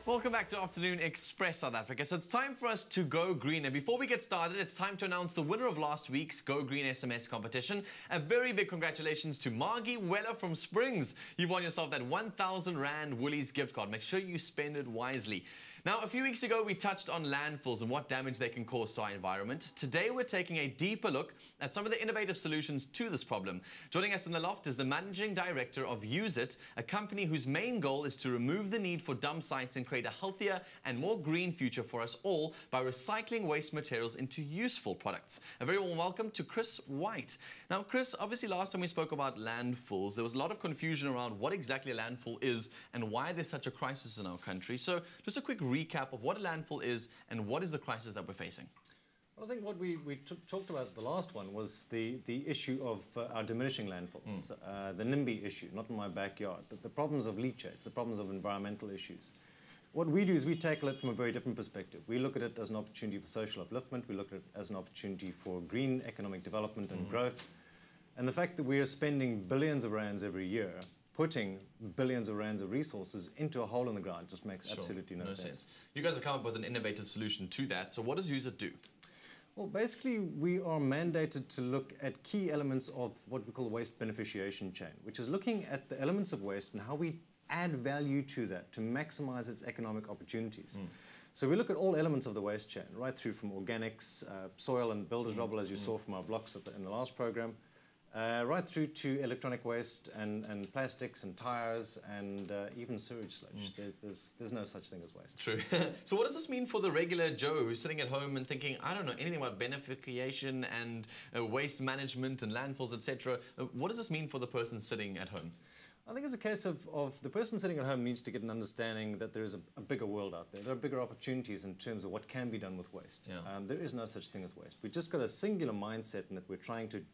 Welcome back to Afternoon Express South Africa. So it's time for us to go green. And before we get started, it's time to announce the winner of last week's Go Green SMS competition. A very big congratulations to Margie Weller from Springs. You've won yourself that 1,000 Rand Woolies gift card. Make sure you spend it wisely. Now, a few weeks ago, we touched on landfills and what damage they can cause to our environment. Today, we're taking a deeper look at some of the innovative solutions to this problem. Joining us in the loft is the Managing Director of Use It, a company whose main goal is to remove the need for dump sites and create a healthier and more green future for us all by recycling waste materials into useful products. A very warm welcome to Chris Whyte. Now, Chris, obviously last time we spoke about landfills, there was a lot of confusion around what exactly a landfill is and why there's such a crisis in our country. So just a quick recap of what a landfill is and what is the crisis that we're facing. Well, I think what we talked about the last one was the issue of our diminishing landfills, the NIMBY issue, not in my backyard, the problems of leachates, the problems of environmental issues. What we do is we tackle it from a very different perspective. We look at it as an opportunity for social upliftment. We look at it as an opportunity for green economic development and growth. And the fact that we are spending billions of rands every year putting billions of rands of resources into a hole in the ground just makes absolutely no sense. You guys have come up with an innovative solution to that. So what does Use It do? Well, basically, we are mandated to look at key elements of what we call the waste beneficiation chain, which is looking at the elements of waste and how we add value to that to maximize its economic opportunities. So we look at all elements of the waste chain, right through from organics, soil and builder's rubble, as you saw from our blocks in the last program, right through to electronic waste and plastics and tires and even sewage sludge. There's no such thing as waste. True. So what does this mean for the regular Joe who's sitting at home and thinking, I don't know anything about beneficiation and waste management and landfills, etc. What does this mean for the person sitting at home? I think it's a case of the person sitting at home needs to get an understanding that there is a bigger world out there. There are bigger opportunities in terms of what can be done with waste. Yeah. There is no such thing as waste. We've just got a singular mindset in that we're trying to,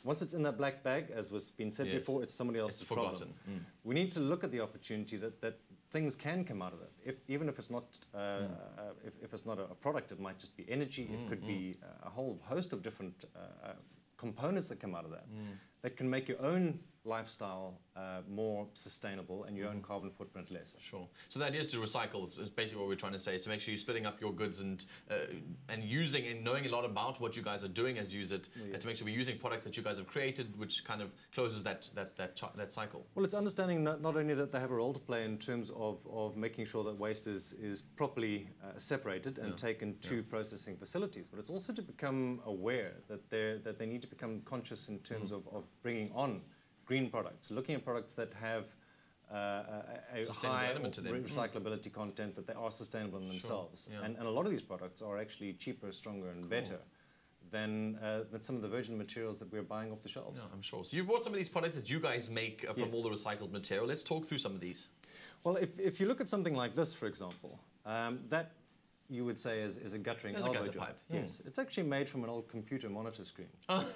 once it's in that black bag, as was been said before, it's somebody else's problem. We need to look at the opportunity that things can come out of that. Even if it's not, if it's not a product, it might just be energy. It could be a whole host of different components that come out of that that can make your own lifestyle more sustainable and your own carbon footprint less. Sure. So the idea is to recycle is basically what we're trying to say, is to make sure you're splitting up your goods and using and knowing a lot about what you guys are doing as Use It, and to make sure we're using products that you guys have created, which kind of closes that cycle. Well, it's understanding not only that they have a role to play in terms of making sure that waste is properly separated and taken to processing facilities, but it's also to become aware that they need to become conscious in terms of bringing on green products, looking at products that have a high recyclability content, that they are sustainable in themselves. And a lot of these products are actually cheaper, stronger and better than some of the virgin materials that we're buying off the shelves. Yeah, I'm sure. So you brought some of these products that you guys make from all the recycled material. Let's talk through some of these. Well, if you look at something like this, for example, that you would say is a guttering elbow job. Pipe. Yes, it's actually made from an old computer monitor screen. Oh,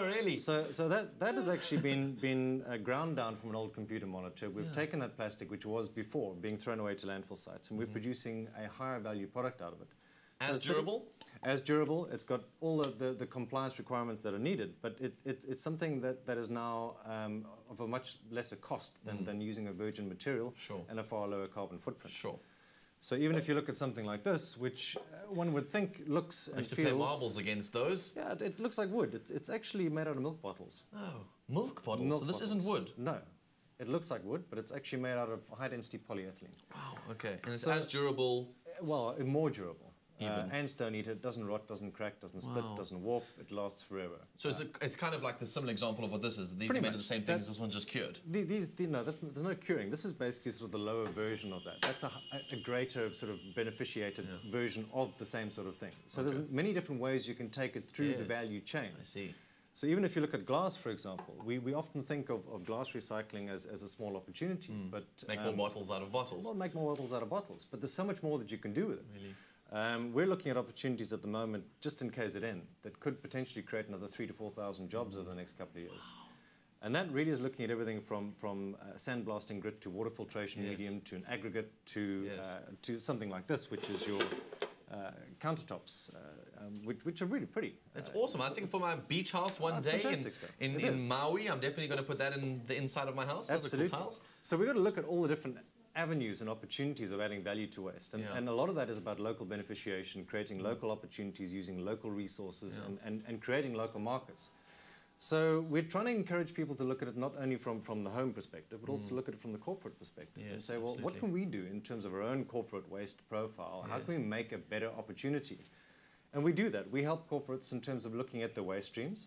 really? So that has actually been ground down from an old computer monitor. We've taken that plastic, which was before being thrown away to landfill sites, and we're producing a higher value product out of it. As durable? As durable. It's got all the compliance requirements that are needed, but it's something that is now of a much lesser cost than using a virgin material and a far lower carbon footprint. Sure. So even if you look at something like this, which one would think looks and feels... to play marbles against those? Yeah, it looks like wood. It's actually made out of milk bottles. Oh, milk bottles? So this isn't wood? No. It looks like wood, but it's actually made out of high-density polyethylene. Wow, okay. And it's as durable? Well, more durable. Ants don't eat it, doesn't rot, doesn't crack, doesn't split, doesn't warp, it lasts forever. So it's kind of like the similar example of what this is. These are made of the same things, this one's just cured. No, there's no curing. This is basically sort of the lower version of that. That's a greater sort of beneficiated version of the same sort of thing. So there's many different ways you can take it through the value chain. I see. So even if you look at glass, for example, we often think of glass recycling as a small opportunity, but... Make more bottles out of bottles. Well, make more bottles out of bottles, but there's so much more that you can do with it. Really? We're looking at opportunities at the moment, just in KZN, that could potentially create another 3,000 to 4,000 jobs over the next couple of years. Wow. And that really is looking at everything from sandblasting grit to water filtration medium to an aggregate to something like this, which is your countertops, which are really pretty. It's awesome. I think for my beach house one day in Maui, I'm definitely going to put that in the inside of my house. Absolutely. Those are cool tiles. So we've got to look at all the different avenues and opportunities of adding value to waste. And a lot of that is about local beneficiation, creating local opportunities, using local resources, and creating local markets. So we're trying to encourage people to look at it not only from the home perspective, but also look at it from the corporate perspective. Yes, and say, well, what can we do in terms of our own corporate waste profile? How can we make a better opportunity? And we do that. We help corporates in terms of looking at the waste streams.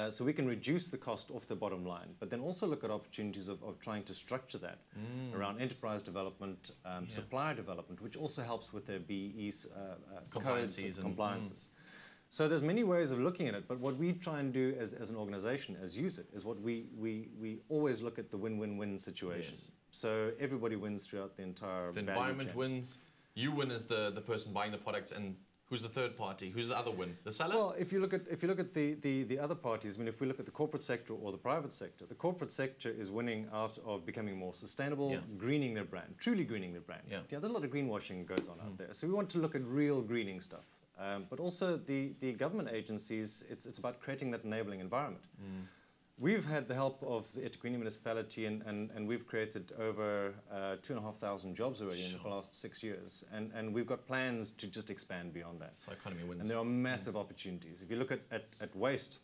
So we can reduce the cost off the bottom line, but then also look at opportunities of trying to structure that around enterprise development, supplier development, which also helps with their BE's codes and compliances. So there's many ways of looking at it, but what we try and do as an organization, as use it, is what we always look at the win-win-win situation. Yes. So everybody wins throughout the entire The environment wins, you win as the person buying the products, and who's the third party? Who's the other win? The seller? Well, if you look at the other parties, I mean, if we look at the corporate sector or the private sector, the corporate sector is winning out of becoming more sustainable, greening their brand, truly greening their brand. Yeah, there's a lot of greenwashing goes on out there. So we want to look at real greening stuff. But also the government agencies, it's about creating that enabling environment. We've had the help of the eThekwini municipality, and we've created over 2,500 jobs already in the last 6 years. And we've got plans to just expand beyond that. So economy wins. And there are massive opportunities. If you look at waste,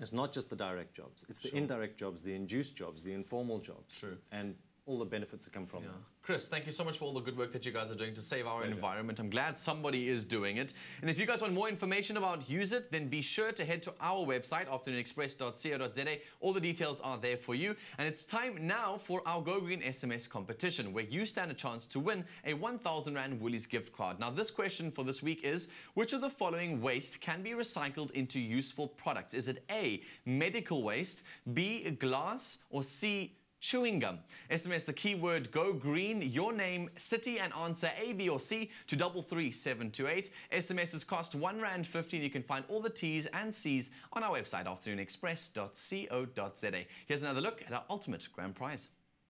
it's not just the direct jobs. It's the indirect jobs, the induced jobs, the informal jobs. And all the benefits that come from them. Chris, thank you so much for all the good work that you guys are doing to save our environment. I'm glad somebody is doing it. And if you guys want more information about Use It, then be sure to head to our website, afternoonexpress.co.za. All the details are there for you. And it's time now for our Go Green SMS competition, where you stand a chance to win a 1,000 Rand Woolies gift card. Now, this question for this week is, which of the following waste can be recycled into useful products? Is it A, medical waste, B, glass, or C, chewing gum? SMS the keyword Go Green, your name, city, and answer A, B, or C to 33728. SMSs cost R1.50. You can find all the T's and C's on our website, afternoonexpress.co.za. Here's another look at our ultimate grand prize.